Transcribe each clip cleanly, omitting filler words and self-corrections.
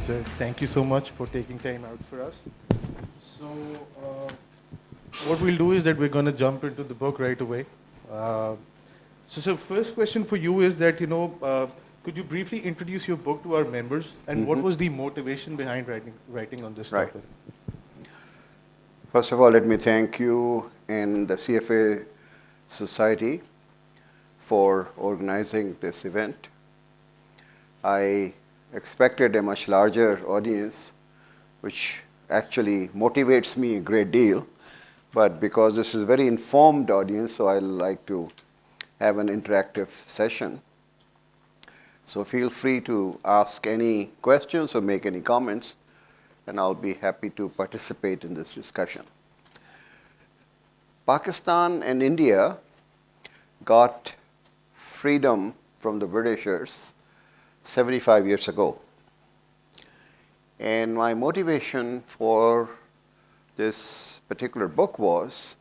sir. Thank you so much for taking time out for us. So, what we'll do is that we're going to jump into the book right away. Uh, so, first question for you is that, could you briefly introduce your book to our members and what was the motivation behind writing on this Right. topic? First of all, let me thank you and the CFA Society for organizing this event. I expected a much larger audience, which actually motivates me a great deal. But because this is a very informed audience, so I like to have an interactive session. So feel free to ask any questions or make any comments, and I'll be happy to participate in this discussion. Pakistan and India got freedom from the Britishers 75 years ago. And my motivation for this particular book was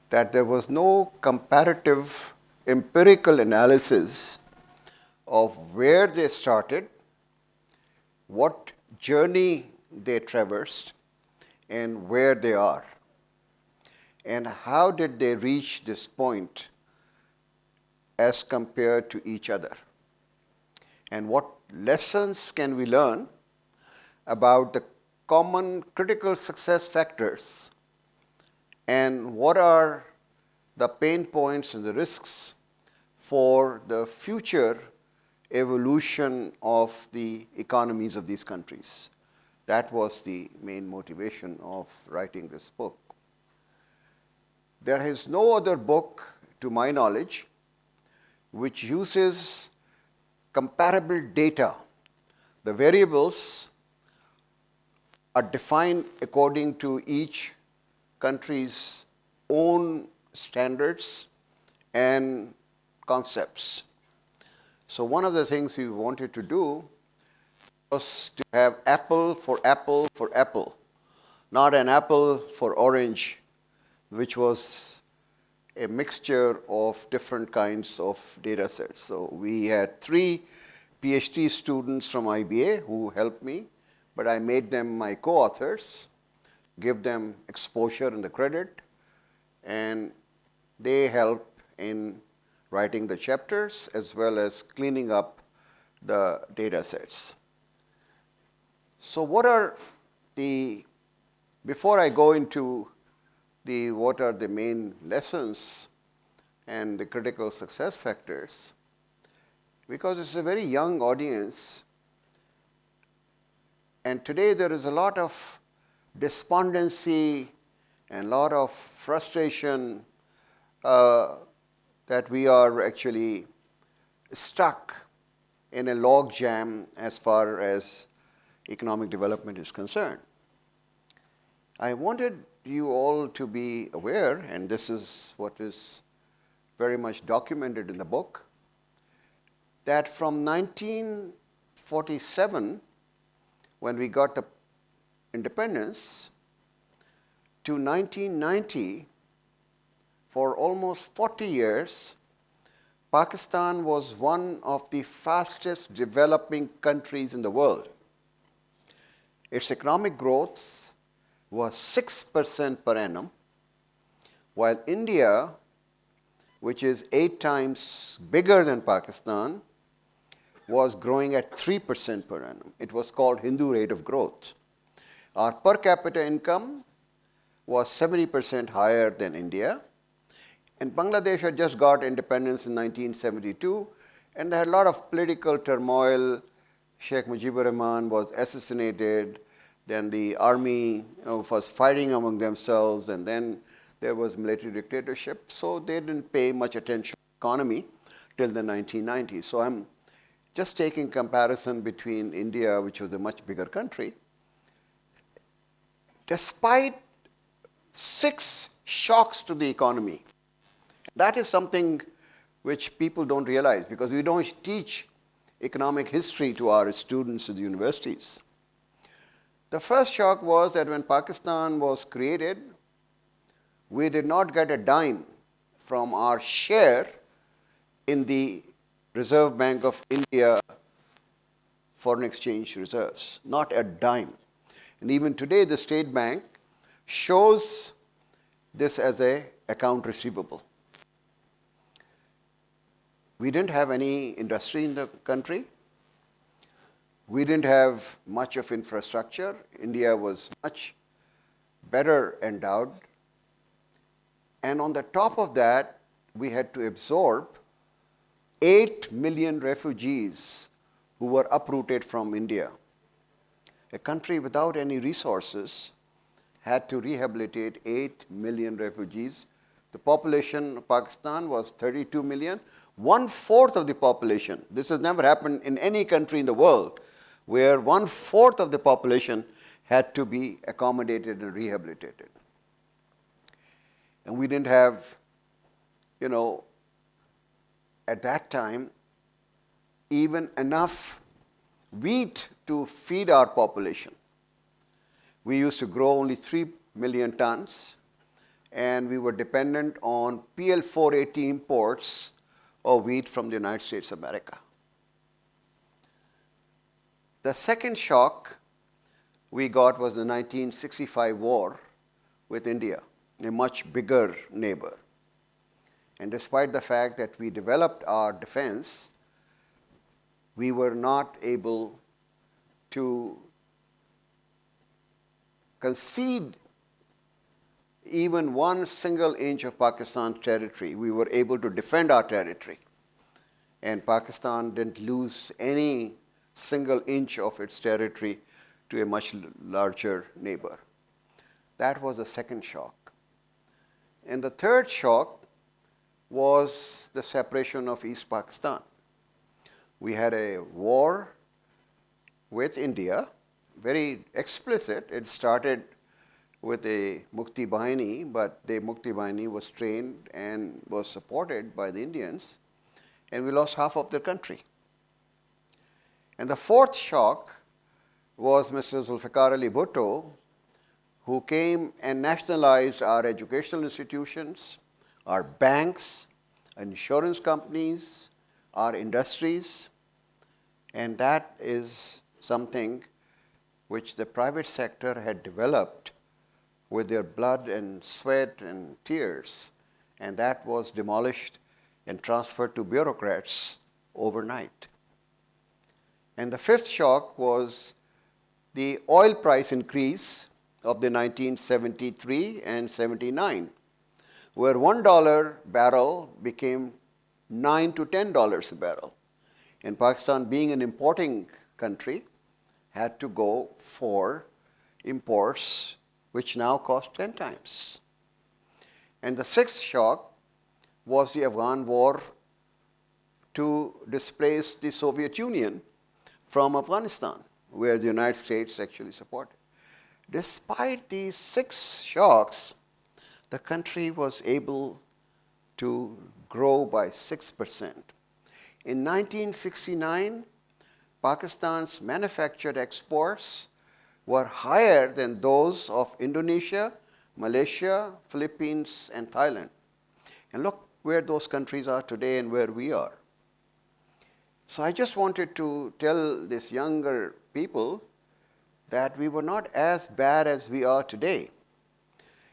that there was no comparative empirical analysis of where they started, what journey they traversed, and where they are. And how did they reach this point as compared to each other? And what lessons can we learn about the common critical success factors, and what are the pain points and the risks for the future evolution of the economies of these countries? That was the main motivation of writing this book. There is no other book, to my knowledge, which uses comparable data. The variables are defined according to each country's own standards and concepts. So one of the things we wanted to do was to have apple for apple for apple, not an apple for orange, which was a mixture of different kinds of data sets. So we had 3 PhD students from IBA who helped me, but I made them my co-authors, give them exposure and the credit, and they help in writing the chapters as well as cleaning up the data sets. So what are the, before I go into what are the main lessons and the critical success factors, because it's a very young audience, and today there is a lot of despondency and a lot of frustration that we are actually stuck in a log jam as far as economic development is concerned. I wanted you all to be aware, and this is what is very much documented in the book, that from 1947, when we got the independence, to 1990, for almost 40 years, Pakistan was one of the fastest developing countries in the world. Its economic growth was 6% per annum, while India, which is 8 times bigger than Pakistan, was growing at 3% per annum. It was called Hindu rate of growth. Our per capita income was 70% higher than India. And Bangladesh had just got independence in 1972, and there had a lot of political turmoil. Sheikh Mujibur Rahman was assassinated. Then the army was fighting among themselves, and then there was military dictatorship. So they didn't pay much attention to the economy till the 1990s. So I'm just taking comparison between India, which was a much bigger country. Despite 6 shocks to the economy, that is something which people don't realize because we don't teach economic history to our students at the universities. The first shock was that when Pakistan was created, we did not get a dime from our share in the Reserve Bank of India foreign exchange reserves, not a dime. And even today, the State Bank shows this as an account receivable. We didn't have any industry in the country. We didn't have much of infrastructure. India was much better endowed. And on the top of that, we had to absorb 8 million refugees who were uprooted from India. A country without any resources had to rehabilitate 8 million refugees. The population of Pakistan was 32 million, 1/4 of the population. This has never happened in any country in the world, where 1/4 of the population had to be accommodated and rehabilitated. And we didn't have, at that time, even enough wheat to feed our population. We used to grow only 3 million tons, and we were dependent on PL 480 imports of wheat from the United States of America. The second shock we got was the 1965 war with India, a much bigger neighbor. And despite the fact that we developed our defense, we were not able to concede even 1 single inch of Pakistan's territory. We were able to defend our territory. And Pakistan didn't lose any single inch of its territory to a much larger neighbor. That was the second shock. And the third shock was the separation of East Pakistan. We had a war with India, very explicit. It started with a Mukti Bahini, but the Mukti Bahini was trained and was supported by the Indians, and we lost half of the country. And the fourth shock was Mr. Zulfikar Ali Bhutto, who came and nationalized our educational institutions, our banks, insurance companies, our industries, and that is something which the private sector had developed with their blood and sweat and tears, and that was demolished and transferred to bureaucrats overnight. And the fifth shock was the oil price increase of the 1973 and 79, where $1 barrel became $9 to $10 a barrel. And Pakistan, being an importing country, had to go for imports which now cost 10 times. And the sixth shock was the Afghan war to displace the Soviet Union from Afghanistan, where the United States actually supported. Despite these 6 shocks, the country was able to grow by 6%. In 1969, Pakistan's manufactured exports were higher than those of Indonesia, Malaysia, Philippines, and Thailand. And look where those countries are today and where we are. So I just wanted to tell these younger people that we were not as bad as we are today.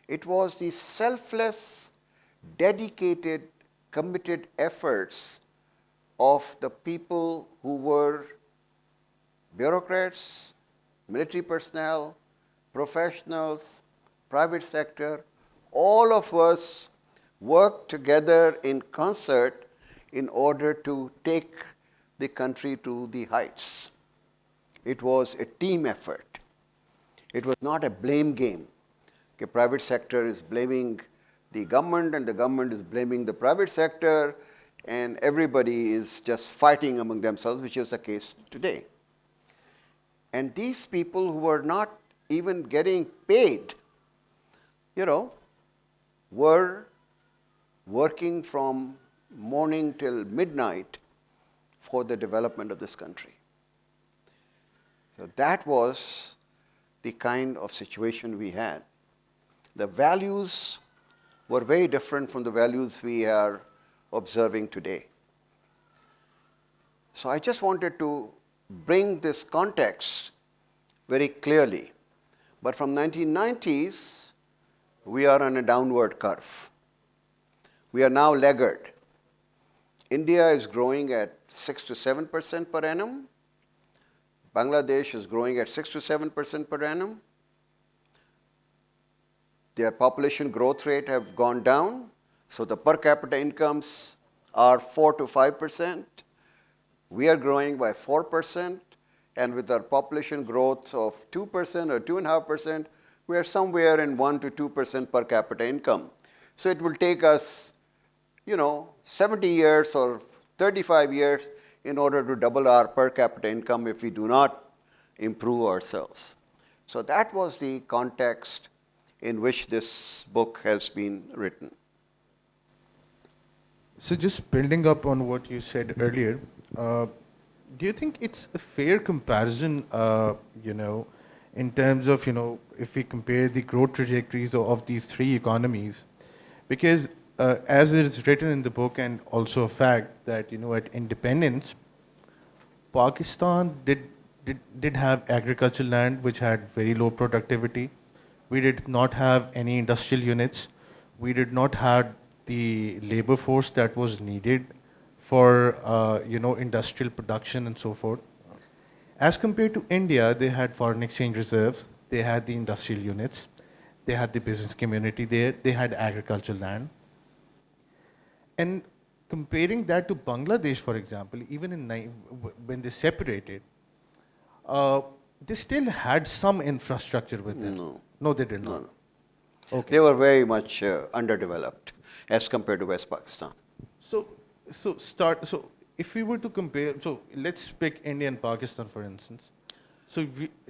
It was the selfless, dedicated, committed efforts of the people who were bureaucrats, military personnel, professionals, private sector. All of us worked together in concert in order to take the country to the heights. It was a team effort. It was not a blame game. The private sector is blaming the government and the government is blaming the private sector, and everybody is just fighting among themselves, which is the case today. And these people who were not even getting paid, were working from morning till midnight for the development of this country. So that was the kind of situation we had. The values were very different from the values we are observing today. So I just wanted to bring this context very clearly. But from 1990s, we are on a downward curve. We are now laggard. India is growing at 6 to 7% per annum. Bangladesh is growing at 6 to 7% per annum. Their population growth rate have gone down, so the per capita incomes are 4 to 5%. We are growing by 4%, and with our population growth of 2% or 2.5%, we are somewhere in 1 to 2% per capita income. So it will take us, 70 years or 35 years in order to double our per capita income if we do not improve ourselves. So that was the context in which this book has been written. So just building up on what you said earlier, do you think it's a fair comparison, in terms of, if we compare the growth trajectories of these three economies? Because as it is written in the book, and also a fact that, at independence, Pakistan did have agricultural land which had very low productivity. We did not have any industrial units. We did not have the labor force that was needed for industrial production and so forth. As compared to India, they had foreign exchange reserves, they had the industrial units, they had the business community there, they had agricultural land. And comparing that to Bangladesh, for example, even when they separated, they still had some infrastructure with them. No, they did not. No. Okay. They were very much underdeveloped as compared to West Pakistan. So if we were to compare, so let's pick India and Pakistan, for instance. So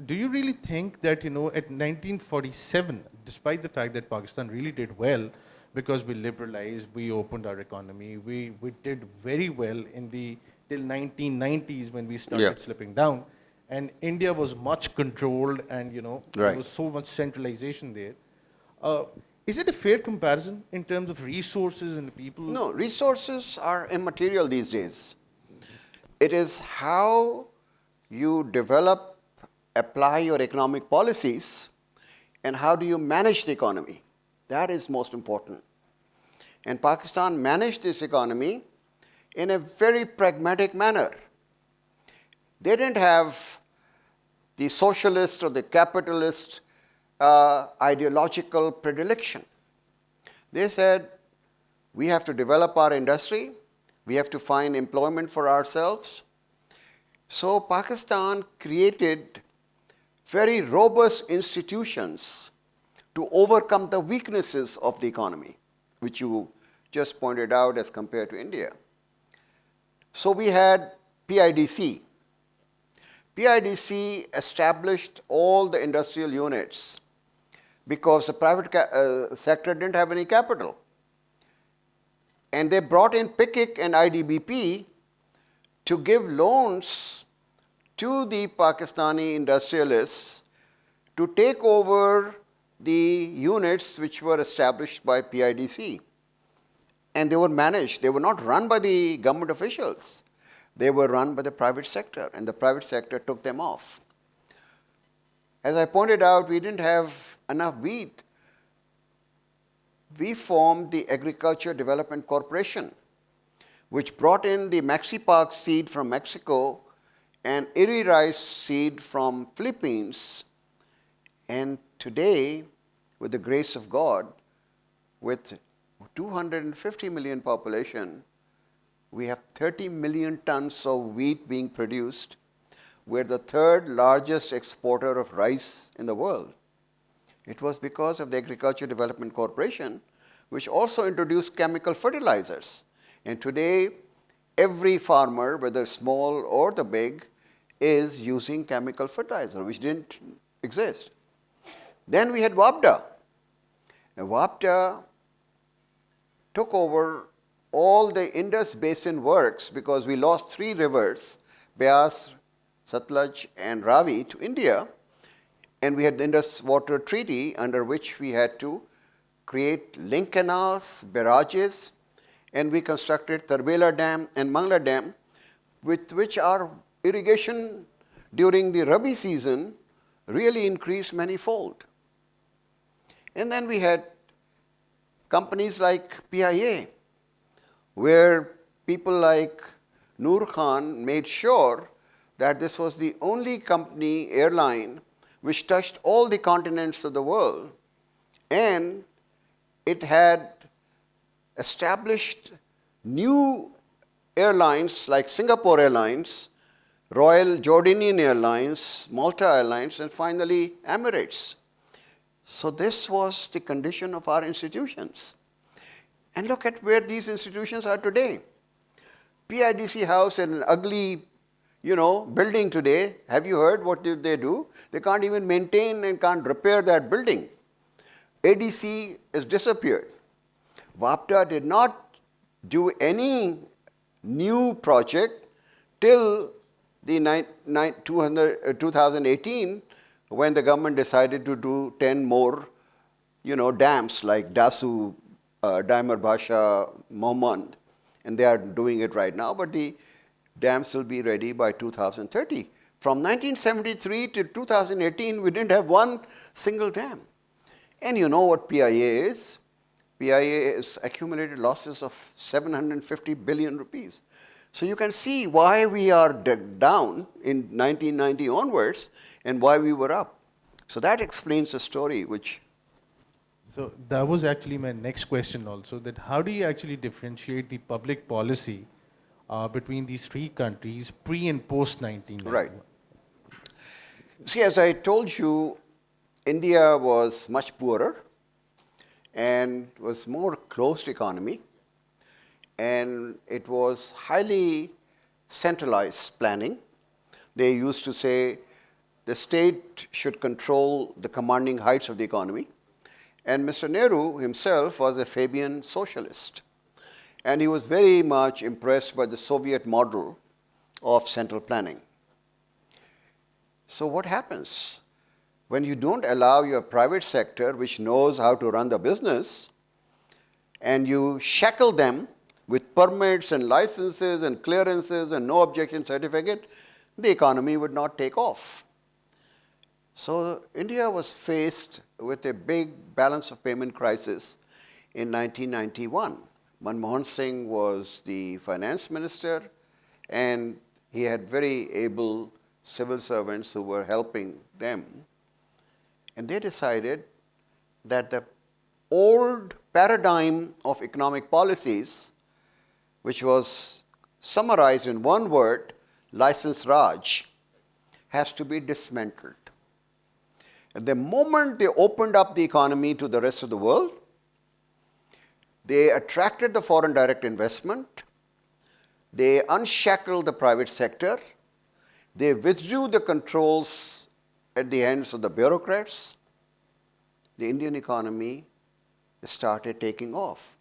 do you really think that, at 1947, despite the fact that Pakistan really did well, because we liberalized, we opened our economy, we did very well till 1990s when we started slipping down, and India was much controlled, and there was so much centralization there. Is it a fair comparison in terms of resources and people? No, resources are immaterial these days. It is how you develop, apply your economic policies, and how do you manage the economy. That is most important. And Pakistan managed this economy in a very pragmatic manner. They didn't have the socialist or the capitalist ideological predilection. They said, we have to develop our industry, we have to find employment for ourselves. So Pakistan created very robust institutions to overcome the weaknesses of the economy, which you just pointed out as compared to India. So we had PIDC. PIDC established all the industrial units because the private sector didn't have any capital. And they brought in PICIC and IDBP to give loans to the Pakistani industrialists to take over the units which were established by PIDC. And they were managed. They were not run by the government officials. They were run by the private sector, and the private sector took them off. As I pointed out, we didn't have enough wheat. We formed the Agriculture Development Corporation, which brought in the Maxipac seed from Mexico and Iri rice seed from Philippines. And today, with the grace of God, with 250 million population, we have 30 million tons of wheat being produced. We're the third largest exporter of rice in the world. It was because of the Agriculture Development Corporation, which also introduced chemical fertilizers. And today, every farmer, whether small or the big, is using chemical fertilizer, which didn't exist. Then we had WAPDA. And WAPDA took over all the Indus Basin works because we lost three rivers, Beas, Satluj, and Ravi, to India. And we had the Indus Water Treaty, under which we had to create link canals, barrages, and we constructed Tarbela Dam and Mangla Dam, with which are irrigation during the Rabi season really increased manifold. And then we had companies like PIA, where people like Noor Khan made sure that this was the only company, airline, which touched all the continents of the world, and it had established new airlines like Singapore Airlines, Royal Jordanian Airlines, Malta Airlines, and finally Emirates. So this was the condition of our institutions. And look at where these institutions are today. PIDC House, an ugly, building today. Have you heard what did they do? They can't even maintain and can't repair that building. ADC has disappeared. WAPDA did not do any new project till the 2018, when the government decided to do 10 more, dams like Dasu, Daimar Basha, Mohmand, and they are doing it right now, but the dams will be ready by 2030. From 1973 to 2018, we didn't have one single dam. And you know what PIA is? PIA is accumulated losses of 750 billion rupees. So you can see why we are down in 1990 onwards and why we were up. So that explains the story, which... So that was actually my next question also, that how do you actually differentiate the public policy between these three countries pre and post 1991? Right. See, as I told you, India was much poorer and was more closed economy, and it was highly centralized planning. They used to say the state should control the commanding heights of the economy. And Mr. Nehru himself was a Fabian socialist. And he was very much impressed by the Soviet model of central planning. So what happens? When you don't allow your private sector, which knows how to run the business, and you shackle them with permits and licenses and clearances and no objection certificate, the economy would not take off. So India was faced with a big balance of payment crisis in 1991. Manmohan Singh was the finance minister, and he had very able civil servants who were helping them. And they decided that the old paradigm of economic policies, which was summarized in one word, license Raj, has to be dismantled. And the moment they opened up the economy to the rest of the world, they attracted the foreign direct investment, they unshackled the private sector, they withdrew the controls at the hands of the bureaucrats, the Indian economy started taking off.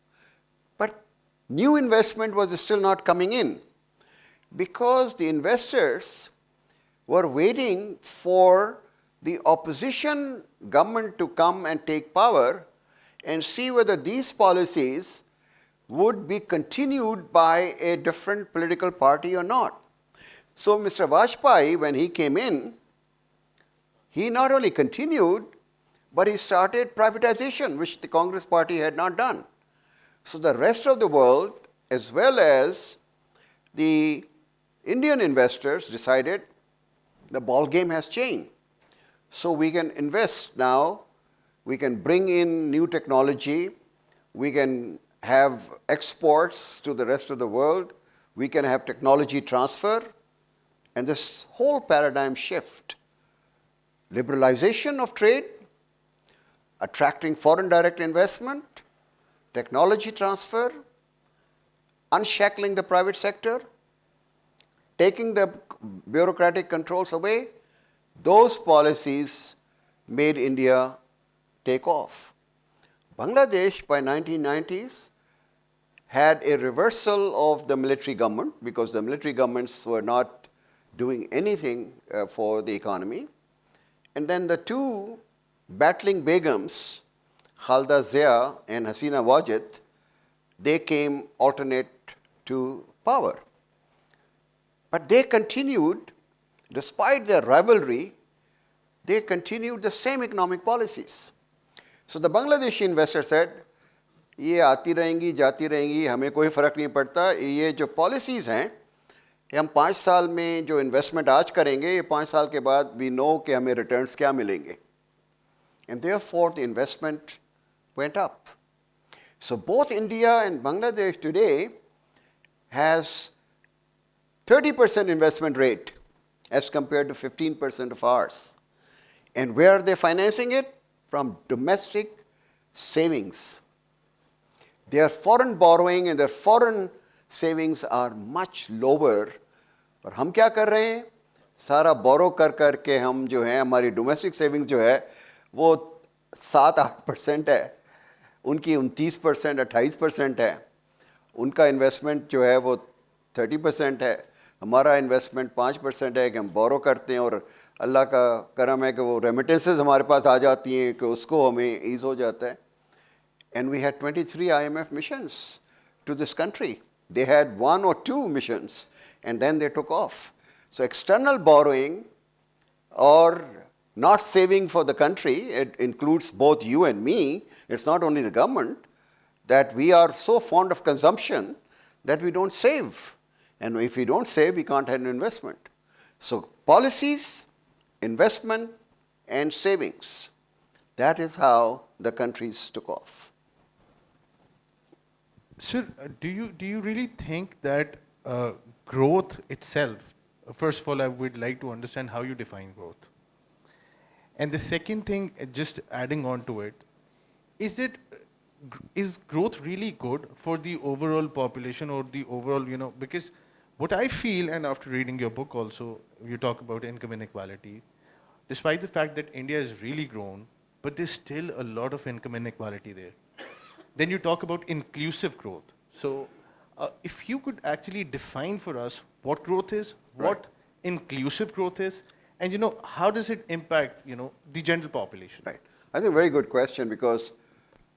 But new investment was still not coming in because the investors were waiting for the opposition government to come and take power and see whether these policies would be continued by a different political party or not. So Mr. Vajpayee, when he came in, he not only continued, but he started privatization, which the Congress party had not done. So the rest of the world, as well as the Indian investors, decided the ball game has changed. So we can invest now, we can bring in new technology, we can have exports to the rest of the world, we can have technology transfer, and this whole paradigm shift, liberalization of trade, attracting foreign direct investment, technology transfer, unshackling the private sector, taking the bureaucratic controls away, those policies made India take off. Bangladesh by 1990s had a reversal of the military government because the military governments were not doing anything for the economy. And then the two battling Begums, Khalda Zia and Hasina Wajid, they came alternate to power. But they continued Despite their rivalry, they continued the same economic policies. So the Bangladeshi investor said, ये आती रहेंगी जाती रहेंगी हमें कोई फ़र्क नहीं पड़ता, ये जो पॉलिसीज़ हैं ये हम 5 साल में जो इन्वेस्टमेंट आज करेंगे ये 5 साल के बाद वी नो कि हमें रिटर्न्स क्या मिलेंगे. And therefore the investment went up. So both India and Bangladesh today has 30% investment rate as compared to 15% of ours. And where are they financing it? From domestic savings. Their foreign borrowing and their foreign savings are much lower. और हम क्या कर रहे हैं? सारा बोरो कर कर के हम जो है हमारी डोमेस्टिक सेविंग्स जो है वो 7-8% है, उनकी 29% 28% है, उनका इन्वेस्टमेंट जो है वो 30% है, हमारा इन्वेस्टमेंट 5% है कि हम बोरो करते हैं और अल्लाह का करम है कि वो रेमिटेंसेस हमारे पास आ जाती हैं कि उसको हमें ईज़ हो जाता है. And we had 23 IMF missions to this country. They had 1 or 2 missions and then they took off. So external borrowing or not saving for the country, it includes both you and me, it's not only the government, that we are so fond of consumption that we don't save. And if we don't save, we can't have an investment. So policies, investment, and savings, that is how the countries took off. Sir, do you really think that growth itself, first of all, I would like to understand how you define growth. And the second thing, just adding on to it, is growth really good for the overall population or the overall, because what I feel, and after reading your book also, you talk about income inequality, despite the fact that India has really grown, but there's still a lot of income inequality there. Then you talk about inclusive growth. So if you could actually define for us what growth is, what inclusive growth is, and how does it impact the general population? Right. I think a very good question because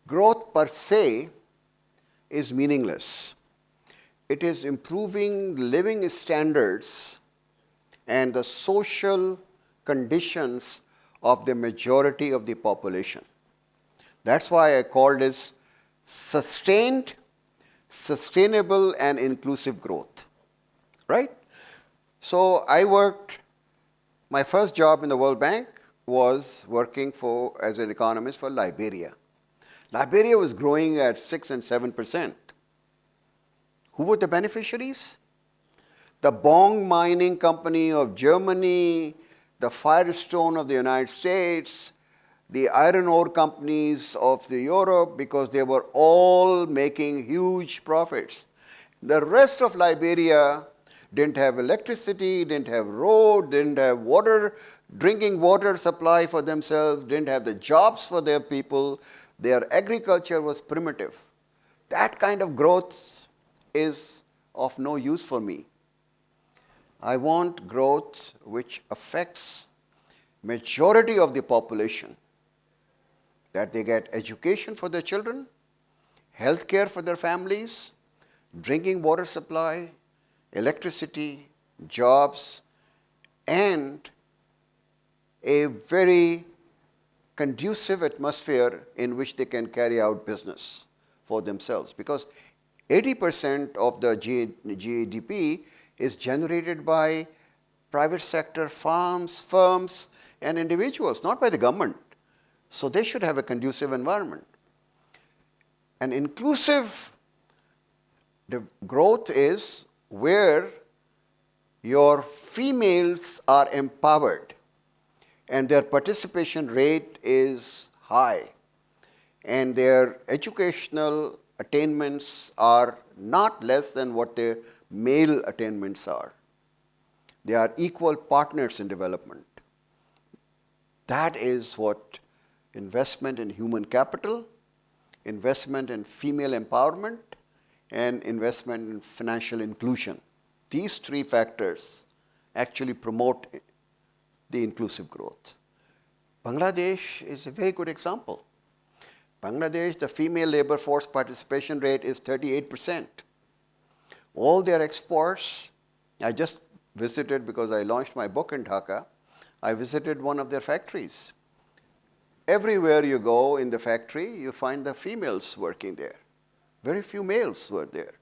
growth per se is meaningless. It is improving living standards and the social conditions of the majority of the population. That's why I called it sustained, sustainable, and inclusive growth. Right? So I worked, my first job in the World Bank was working as an economist for Liberia. Liberia was growing at 6 and 7%. Who were the beneficiaries? The Bong Mining Company of Germany, the Firestone of the United States, the iron ore companies of Europe, because they were all making huge profits. The rest of Liberia didn't have electricity, didn't have road, didn't have water, drinking water supply for themselves, didn't have the jobs for their people. Their agriculture was primitive. That kind of growth is of no use for me. I want growth which affects majority of the population, that they get education for their children, health care for their families, drinking water supply, electricity, jobs, and a very conducive atmosphere in which they can carry out business for themselves. Because 80% of the GDP is generated by private sector firms, and individuals, not by the government. So they should have a conducive environment. An inclusive growth is where your females are empowered and their participation rate is high and their educational attainments are not less than what their male attainments are. They are equal partners in development. That is what investment in human capital, investment in female empowerment, and investment in financial inclusion. These 3 factors actually promote the inclusive growth. Bangladesh is a very good example. Bangladesh, the female labor force participation rate is 38%. All their exports, I just visited, because I launched my book in Dhaka, I visited one of their factories. Everywhere you go in the factory, you find the females working there. Very few males were there.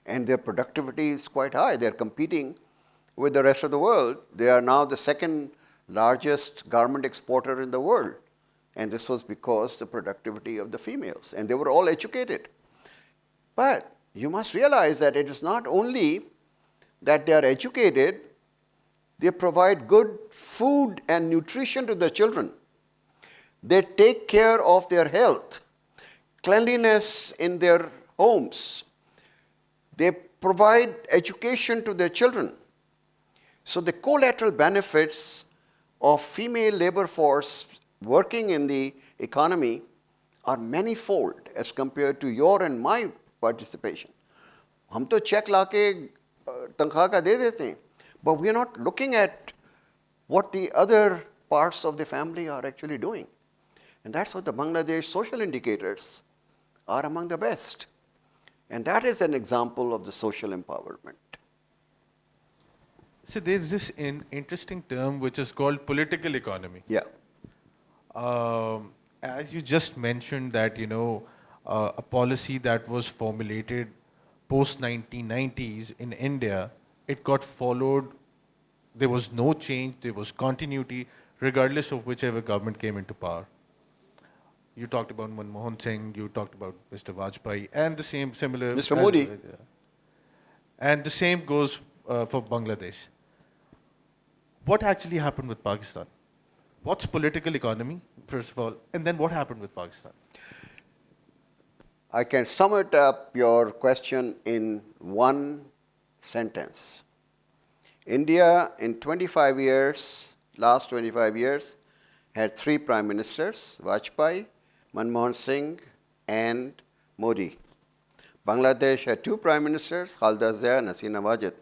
And their productivity is quite high. They're competing with the rest of the world. They are now the second largest garment exporter in the world. And this was because the productivity of the females. And they were all educated. But you must realize that it is not only that they are educated, they provide good food and nutrition to their children. They take care of their health, cleanliness in their homes. They provide education to their children. So the collateral benefits of female labor force working in the economy are manifold as compared to your and my participation. हम तो check लाके तनख्वाह का दे देते हैं, but we are not looking at what the other parts of the family are actually doing. And that's what the Bangladesh social indicators are among the best. And that is an example of the social empowerment. So there's this interesting term which is called political economy. Yeah. As you just mentioned that, a policy that was formulated post-1990s in India, it got followed. There was no change, there was continuity, regardless of whichever government came into power. You talked about Manmohan Singh, you talked about Mr. Vajpayee, and the same similar... Mr. Modi. And the same goes for Bangladesh. What actually happened with Pakistan? What's political economy, first of all, and then what happened with Pakistan? I can sum it up your question in one sentence. India in 25 years, last 25 years, had 3 prime ministers, Vajpayee, Manmohan Singh, and Modi. Bangladesh had 2 prime ministers, Khalida Zia and Hasina Wajid.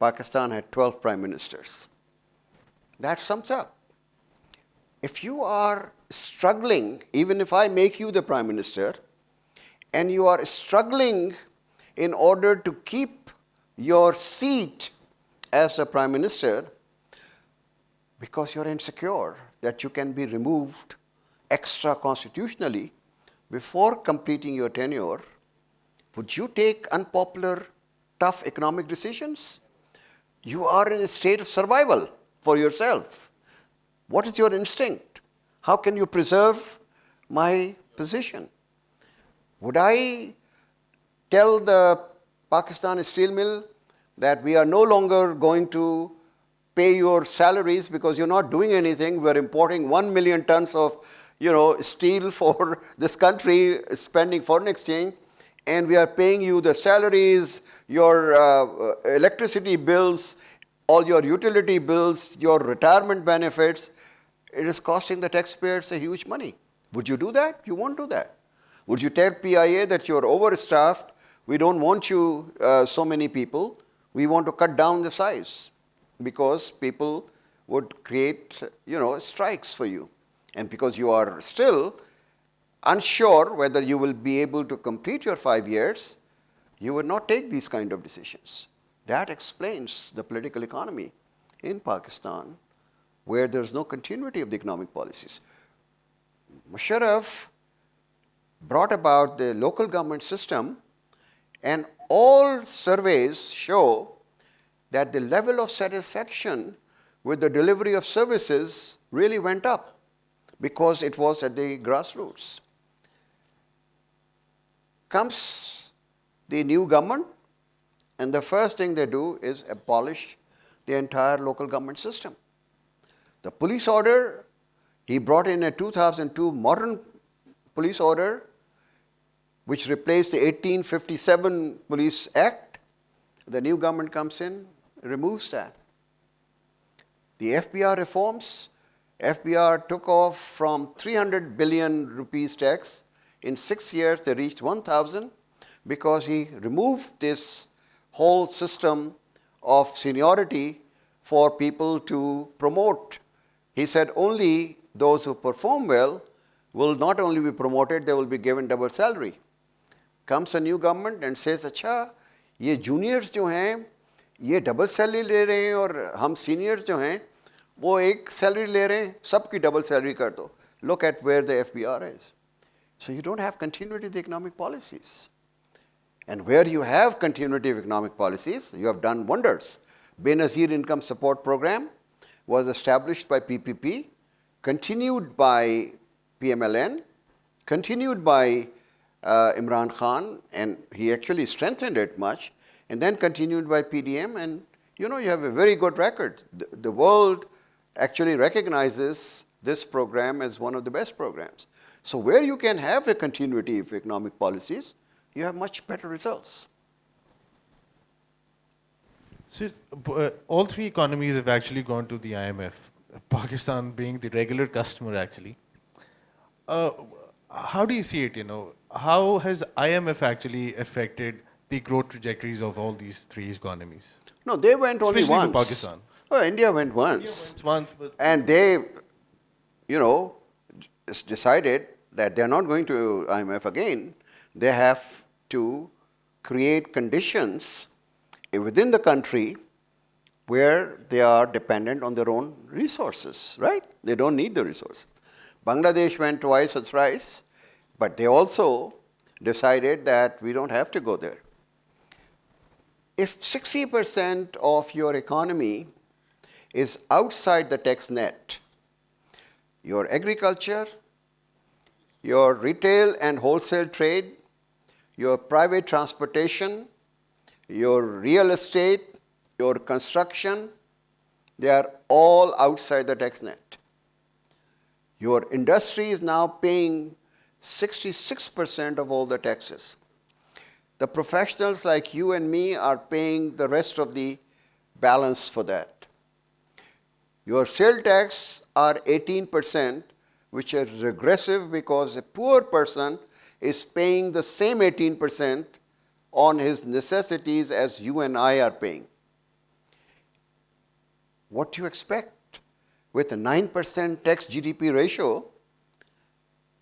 Pakistan had 12 prime ministers. That sums up. If you are struggling, even if I make you the prime minister, and you are struggling in order to keep your seat as a prime minister because you're insecure that you can be removed extra constitutionally before completing your tenure, would you take unpopular, tough economic decisions? You are in a state of survival for yourself. What is your instinct? How can you preserve my position? Would I tell the Pakistan steel mill that we are no longer going to pay your salaries because you're not doing anything? We're importing 1 million tons of steel for this country, spending foreign exchange, and we are paying you the salaries, your electricity bills, all your utility bills, your retirement benefits. It is costing the taxpayers a huge money. Would you do that? You won't do that. Would you tell PIA that you're overstaffed? We don't want you so many people. We want to cut down the size because people would create, strikes for you. And because you are still unsure whether you will be able to complete your 5 years, you would not take these kind of decisions. That explains the political economy in Pakistan, where there's no continuity of the economic policies. Musharraf brought about the local government system, and all surveys show that the level of satisfaction with the delivery of services really went up because it was at the grassroots. Comes the new government, and the first thing they do is abolish the entire local government system. The police order, he brought in a 2002 modern police order which replaced the 1857 Police Act. The new government comes in, removes that. The FBR reforms, FBR took off from 300 billion rupees tax. In 6 years, they reached 1,000 because he removed this whole system of seniority for people to promote. He said only those who perform well will not only be promoted, they will be given double salary. Comes a new government and says, अच्छा, ये juniors जो हैं, ये double salary ले रहे हैं और हम सीनियर्स जो हैं वो एक सैलरी ले रहे हैं, सबकी डबल सैलरी कर दो. Look at where the FBR is. So you don't have continuity of the economic policies. And where you have continuity of economic policies, you have done wonders. Benazir Income Support Program was established by PPP, continued by PMLN, continued by Imran Khan, and he actually strengthened it much, and then continued by PDM, and you have a very good record. The world actually recognizes this program as one of the best programs. So where you can have the continuity of economic policies, you have much better results. So, all three economies have actually gone to the IMF, Pakistan being the regular customer actually. How do you see it, How has IMF actually affected the growth trajectories of all these three economies? No, they went only Especially for once. Pakistan. Oh, India went once. And they, decided that they're not going to IMF again. They have to create conditions within the country where they are dependent on their own resources, right? They don't need the resources. Bangladesh went twice or thrice, but they also decided that we don't have to go there. If 60% of your economy is outside the tax net, your agriculture, your retail and wholesale trade, your private transportation, your real estate, your construction, they are all outside the tax net. Your industry is now paying 66% of all the taxes. The professionals like you and me are paying the rest of the balance for that. Your sale tax are 18%, which is regressive because a poor person is paying the same 18% on his necessities as you and I are paying. What do you expect? With a 9% tax GDP ratio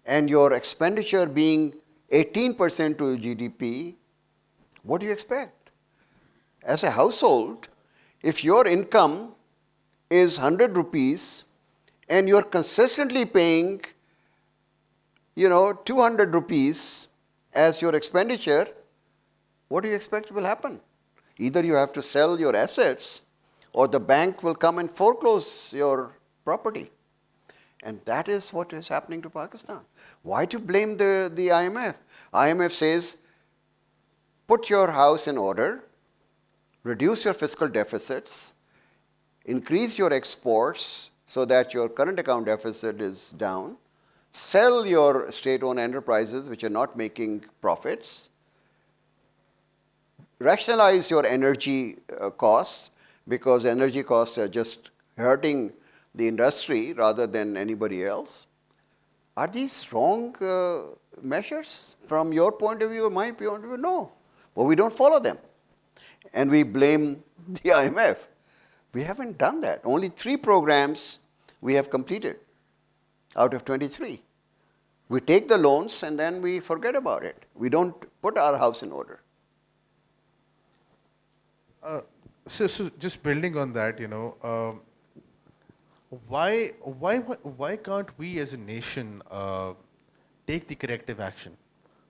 and your expenditure being 18% to GDP, what do you expect? As a household, if your income is 100 rupees and you're consistently paying 200 rupees as your expenditure, what do you expect will happen? Either you have to sell your assets or the bank will come and foreclose your property. And that is what is happening to Pakistan. Why to blame the IMF? IMF says, put your house in order, reduce your fiscal deficits, increase your exports so that your current account deficit is down, sell your state-owned enterprises which are not making profits, rationalize your energy costs because energy costs are just hurting the industry rather than anybody else. Are these wrong measures from your point of view or my point of view? No. But we don't follow them. And we blame the IMF. We haven't done that. Only 3 programs we have completed out of 23. We take the loans and then we forget about it. We don't put our house in order. So just building on that, why can't we as a nation take the corrective action?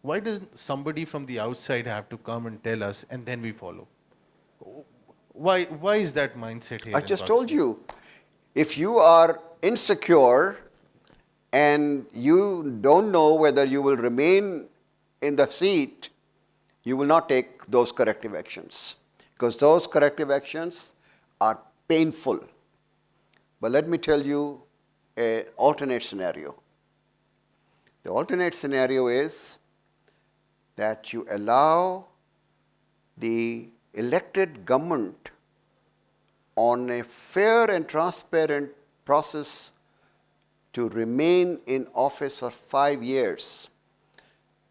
Why does somebody from the outside have to come and tell us and then we follow? Why is that mindset here? I just told you, if you are insecure and you don't know whether you will remain in the seat, you will not take those corrective actions because those corrective actions are painful. But let me tell you an alternate scenario. The alternate scenario is that you allow the elected government on a fair and transparent process to remain in office for 5 years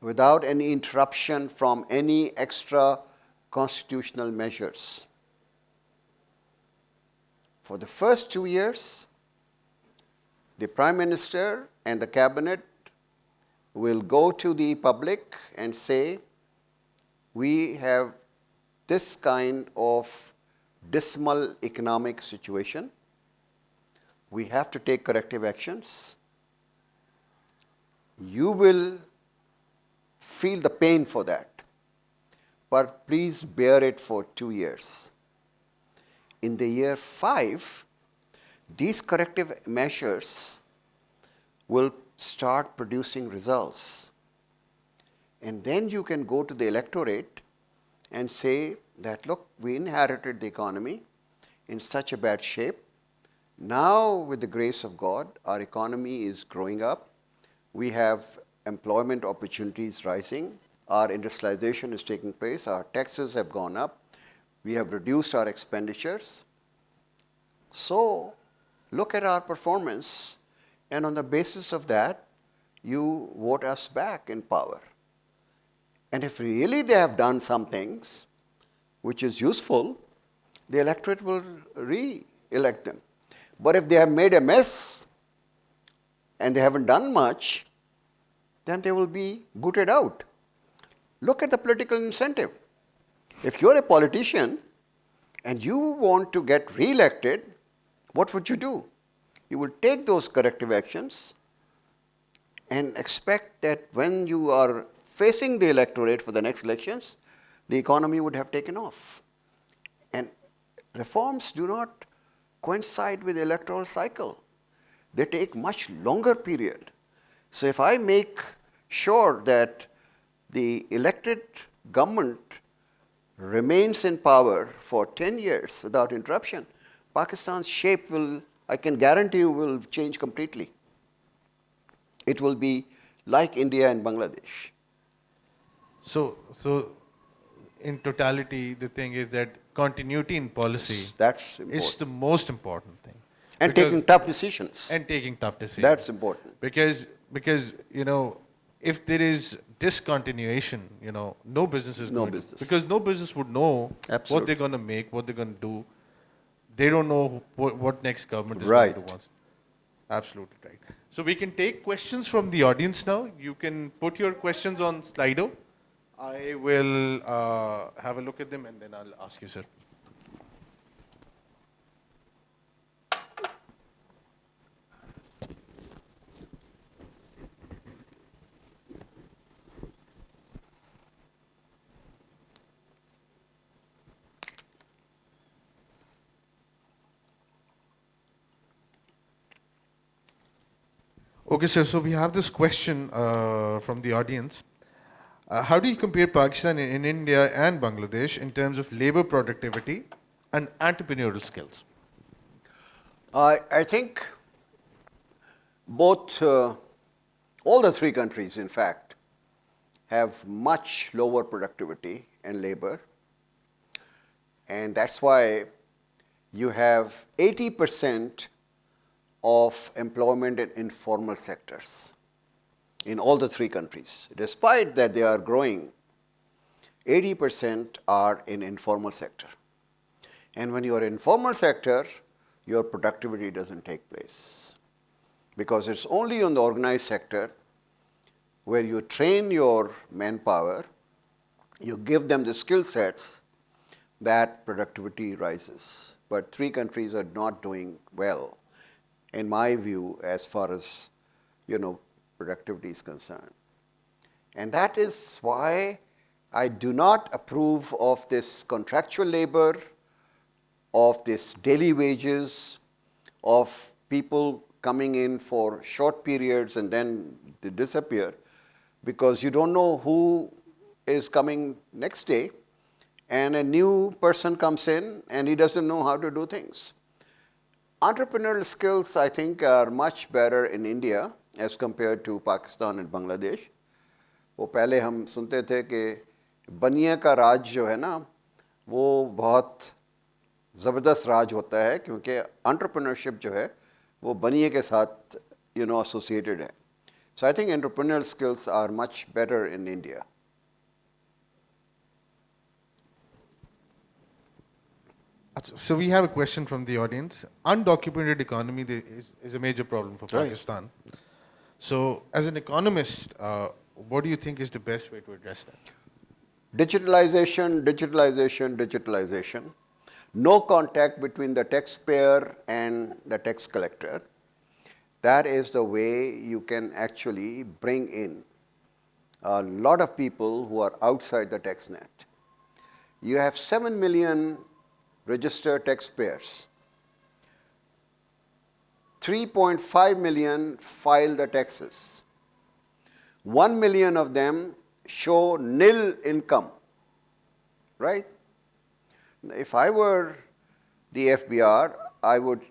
without any interruption from any extra constitutional measures. For the first 2 years, the Prime Minister and the Cabinet will go to the public and say, we have this kind of dismal economic situation. We have to take corrective actions. You will feel the pain for that, but please bear it for 2 years. In the year 5, these corrective measures will start producing results. And then you can go to the electorate and say that, look, we inherited the economy in such a bad shape. Now, with the grace of God, our economy is growing up. We have employment opportunities rising. Our industrialization is taking place. Our taxes have gone up. We have reduced our expenditures. So, look at our performance, and on the basis of that, you vote us back in power. And if really they have done some things which is useful, the electorate will re-elect them. But if they have made a mess and they haven't done much, then they will be booted out. Look at the political incentive. If you're a politician and you want to get re-elected, what would you do? You will take those corrective actions and expect that when you are facing the electorate for the next elections, the economy would have taken off. And reforms do not coincide with the electoral cycle. They take much longer period. So if I make sure that the elected government remains in power for 10 years without interruption, Pakistan's shape will, I can guarantee you, will change completely. It will be like India and Bangladesh. So in totality, the thing is that continuity in policy That's is important. the most important thing. And Because- taking tough decisions. And taking tough decisions. That's important. Because if there is discontinuation, no business is No going business. to, because no business would know what Absolutely. they're going to make, what they're going to do. They don't know what next government is Right. going to want. Absolutely right. So we can take questions from the audience now. You can put your questions on Slido. I will have a look at them and then I'll ask you, sir. Okay, sir. So we have this question from the audience. How do you compare Pakistan in India and Bangladesh in terms of labor productivity and entrepreneurial skills? I think both, all the three countries, in fact, have much lower productivity and labor. And that's why you have 80% of employment in informal sectors in all the three countries. Despite that they are growing, 80% are in informal sector. And when you are in informal sector, your productivity doesn't take place. Because it's only on the organized sector where you train your manpower, you give them the skill sets, that productivity rises. But three countries are not doing well, in my view, as far as productivity is concerned. And that is why I do not approve of this contractual labor, of this daily wages, of people coming in for short periods and then they disappear, because you don't know who is coming next day, and a new person comes in and he doesn't know how to do things. Entrepreneurial skills, I think, are much better in India as compared to Pakistan and Bangladesh. वो पहले हम सुनते थे कि बनिए का राज जो है ना, वो बहुत ज़बरदस्त राज होता है, क्योंकि एंटरप्रेन्योरशिप जो है वो बनिए के साथ associated है. So I think entrepreneurial skills are much better in India. So we have a question from the audience. Undocumented economy is a major problem for Right. Pakistan. So as an economist, what do you think is the best way to address that? Digitalization, digitalization, digitalization. no contact between the taxpayer and the tax collector. That is the way you can actually bring in a lot of people who are outside the tax net. You have 7 million registered taxpayers. 3.5 million file the taxes. 1 million of them show nil income, right? If I were the FBR, I would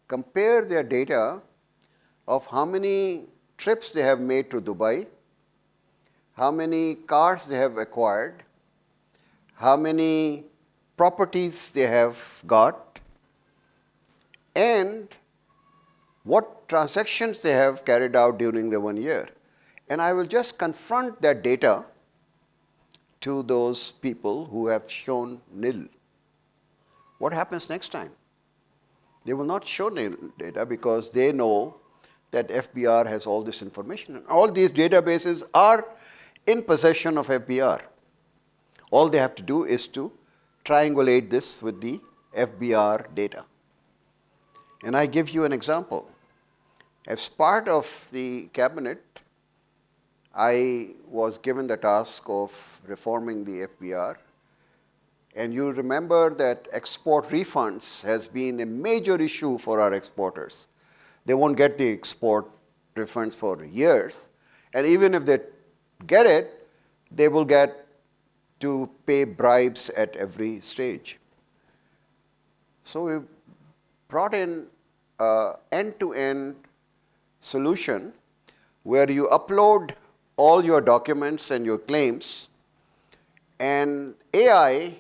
compare their data of how many trips they have made to Dubai, how many cars they have acquired, how many properties they have got, and what transactions they have carried out during the 1 year. And I will just confront that data to those people who have shown nil. What happens next time? They will not show nil data because they know that FBR has all this information. And all these databases are in possession of FBR. All they have to do is to triangulate this with the FBR data. And I give you an example. As part of the cabinet, I was given the task of reforming the FBR. And you remember that export refunds has been a major issue for our exporters. They won't get the export refunds for years. And even if they get it, they will get to pay bribes at every stage. So we brought in an end-to-end solution where you upload all your documents and your claims, and AI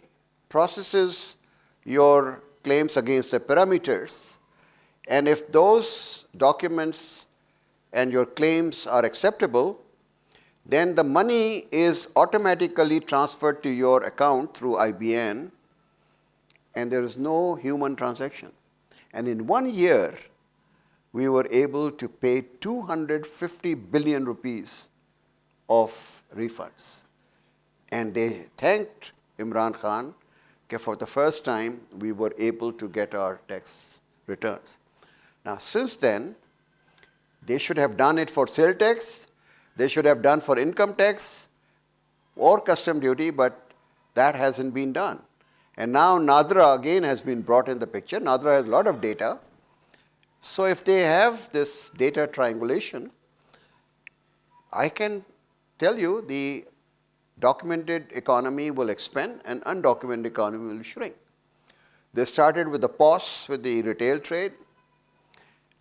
processes your claims against the parameters, and if those documents and your claims are acceptable, then the money is automatically transferred to your account through IBN, and there is no human transaction. And in 1 year, we were able to pay 250 billion rupees of refunds. And they thanked Imran Khan that for the first time we were able to get our tax returns. Now, since then, they should have done it for sale tax, they should have done for income tax or custom duty, but that hasn't been done. And now NADRA again has been brought in the picture. NADRA has a lot of data. So if they have this data triangulation, I can tell you the documented economy will expand and undocumented economy will shrink. They started with the POS, with the retail trade.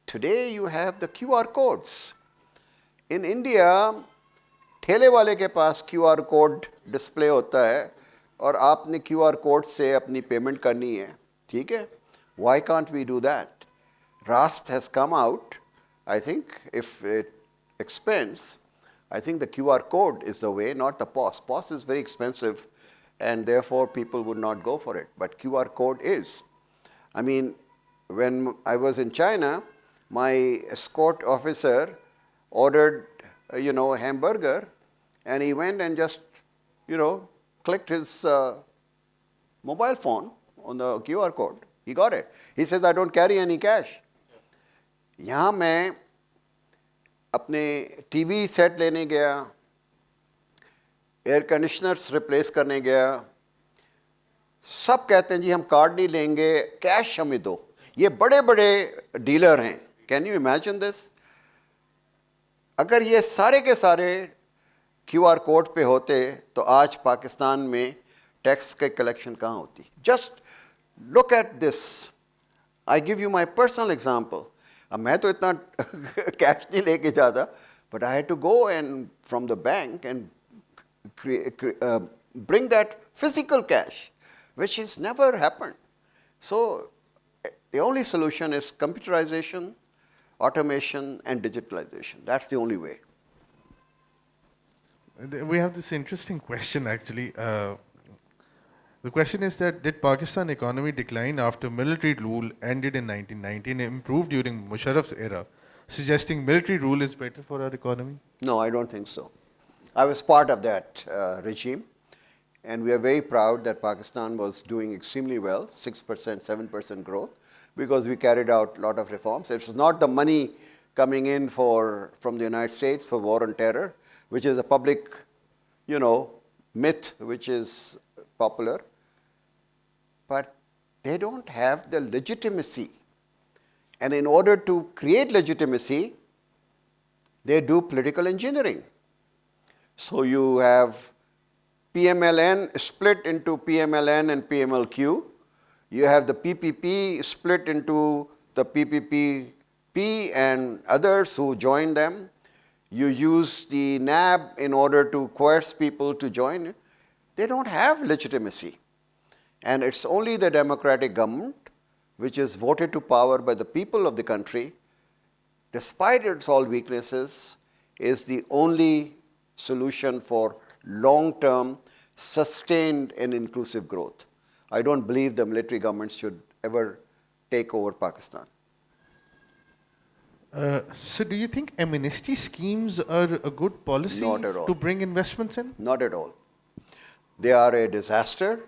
Today you have the QR codes. In India, ठेले वाले के पास QR code display होता है और आपने QR code से अपनी payment करनी है, ठीक है? Why can't we do that? RAST has come out. I think if it expands, I think the QR code is the way, not the POS. POS is very expensive and therefore people would not go for it. But QR code is. I mean, when I was in China, my escort officer ordered, a hamburger, and he went and just, clicked his mobile phone on the QR code. He got it. He says, I don't carry any cash. यहाँ मैं अपने TV set लेने गया, air conditioners replace करने गया, सब कहते हैं जी हम कार्ड नहीं लेंगे, कैश हमें दो. ये बड़े बड़े डीलर हैं. Can you imagine this? अगर ये सारे के सारे QR कोड पे होते तो आज पाकिस्तान में टैक्स के कलेक्शन कहाँ होती? Just look at this. I give you my personal example. अब मैं तो इतना कैश नहीं लेके जाता, but I had to go and from the bank and bring that physical cash, which has never happened. So the only solution is computerization, automation, and digitalization. That's the only way. We have this interesting question actually. The question is that did Pakistan economy decline after military rule ended in 1990 and improved during Musharraf's era, suggesting military rule is better for our economy? No, I don't think so. I was part of that regime. And we are very proud that Pakistan was doing extremely well, 6%, 7% growth, because we carried out a lot of reforms. It's not the money coming in from the United States for war on terror, which is a public, myth which is popular. But they don't have the legitimacy. And in order to create legitimacy, they do political engineering. So you have PMLN split into PMLN and PMLQ. You have the PPP split into the PPP and others who join them. You use the NAB in order to coerce people to join. They don't have legitimacy. And it's only the democratic government, which is voted to power by the people of the country, despite its all weaknesses, is the only solution for long-term, sustained and inclusive growth. I don't believe the military governments should ever take over Pakistan. So do you think amnesty schemes are a good policy Not at all. to bring investments in? Not at all. They are a disaster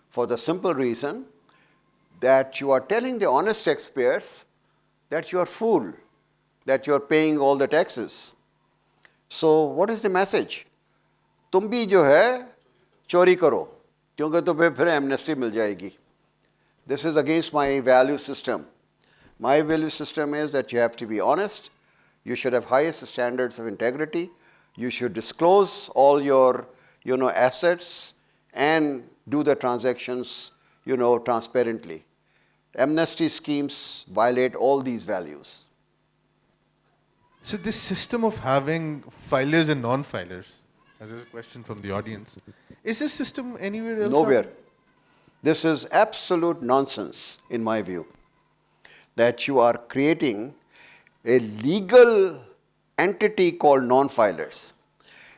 for the simple reason that you are telling the honest taxpayers that you are fool, that you are paying all the taxes. So what is the message? तुम भी जो है चोरी करो क्योंकि तुम्हें फिर amnesty मिल जाएगी. This is against my value system. My value system is that you have to be honest, you should have highest standards of integrity, you should disclose all your assets and do the transactions transparently. Amnesty schemes violate all these values. So this system of having filers and non-filers, as a question from the audience, is this system anywhere else? Nowhere. This is absolute nonsense in my view, that you are creating a legal entity called non-filers.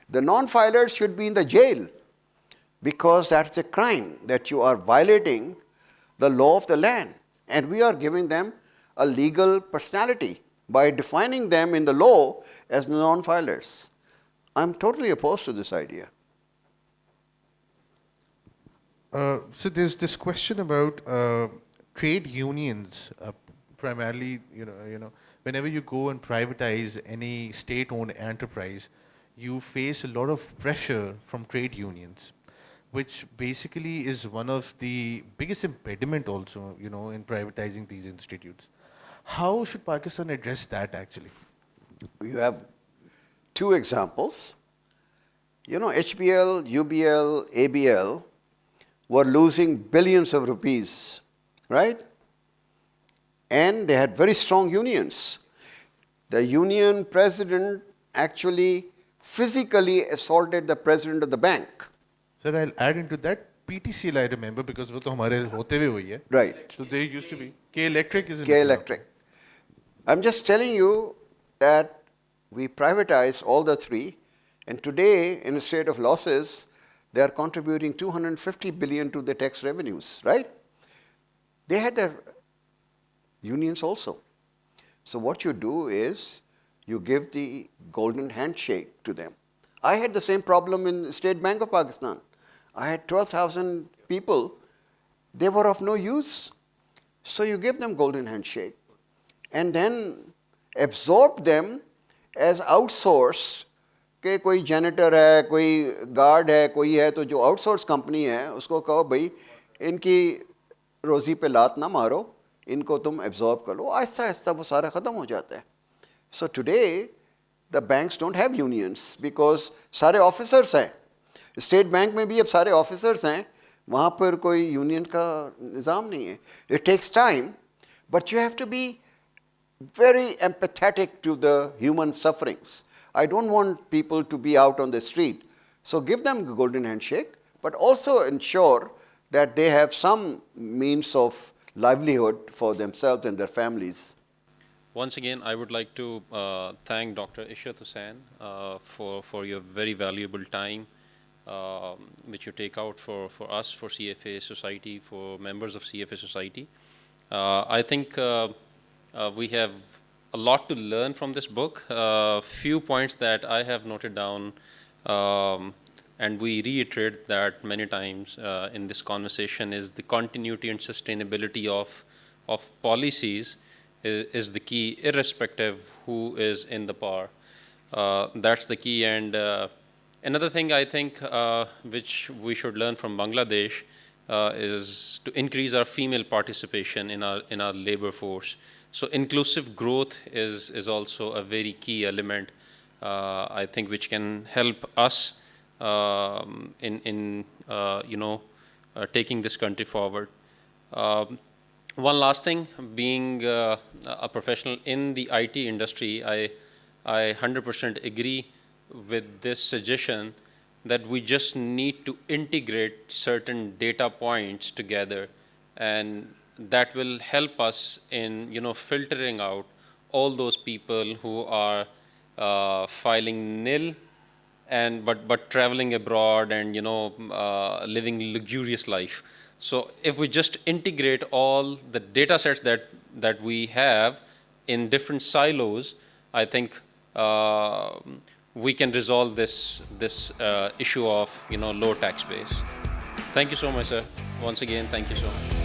The non-filers should be in the jail because that's a crime, that you are violating the law of the land. And we are giving them a legal personality by defining them in the law as non-filers. I'm totally opposed to this idea. So there's this question about trade unions, primarily, whenever you go and privatize any state-owned enterprise, you face a lot of pressure from trade unions, which basically is one of the biggest impediment also, in privatizing these institutes. How should Pakistan address that actually? You have two examples. HBL, UBL, ABL were losing billions of rupees, right? And they had very strong unions. The union president actually physically assaulted the president of the bank. Sir, I'll add into that PTCL, I remember, because वो तो हमारे होते हुए हुई है. Right. So they used to be. K Electric is an K example. Electric. I'm just telling you that we privatized all the three, and today, in a state of losses, they are contributing 250 billion to the tax revenues, right? They had their unions also. So what you do is you give the golden handshake to them. I had the same problem in State Bank of Pakistan. I had 12,000 people. They were of no use. So you give them golden handshake and then absorb them as outsourced. कि कोई janitor है, कोई guard है, कोई है, तो जो outsourced company है, उसको कहो भाई इनकी रोज़ी पे लात ना मारो, इनको तुम absorb कर लो, आहिस्ता आहिस्ता वो सारा ख़त्म हो जाता है. So today the banks don't have unions because सारे officers हैं. State Bank में भी अब सारे officers हैं, वहाँ पर कोई union का निज़ाम नहीं है. It takes time, but you have to be very empathetic to the human sufferings. I don't want people to be out on the street. So give them the golden handshake, but also ensure that they have some means of livelihood for themselves and their families. Once again, I would like to thank Dr. Ishrat Husain for your very valuable time which you take out for us, for CFA Society, for members of CFA Society. I think we have a lot to learn from this book. Few points that I have noted down. and we reiterate that many times in this conversation, is the continuity and sustainability of policies is the key, irrespective who is in the power. That's the key. And another thing I think which we should learn from Bangladesh is to increase our female participation in our labor force. So inclusive growth is also a very key element, I think, which can help us in taking this country forward. One last thing, being a professional in the IT industry, I 100% agree with this suggestion that we just need to integrate certain data points together, and that will help us in filtering out all those people who are filing nil and but traveling abroad and living luxurious life. So if we just integrate all the data sets that we have in different silos, I think we can resolve this issue of low tax base. Thank you so much, sir. Once again, thank you so much.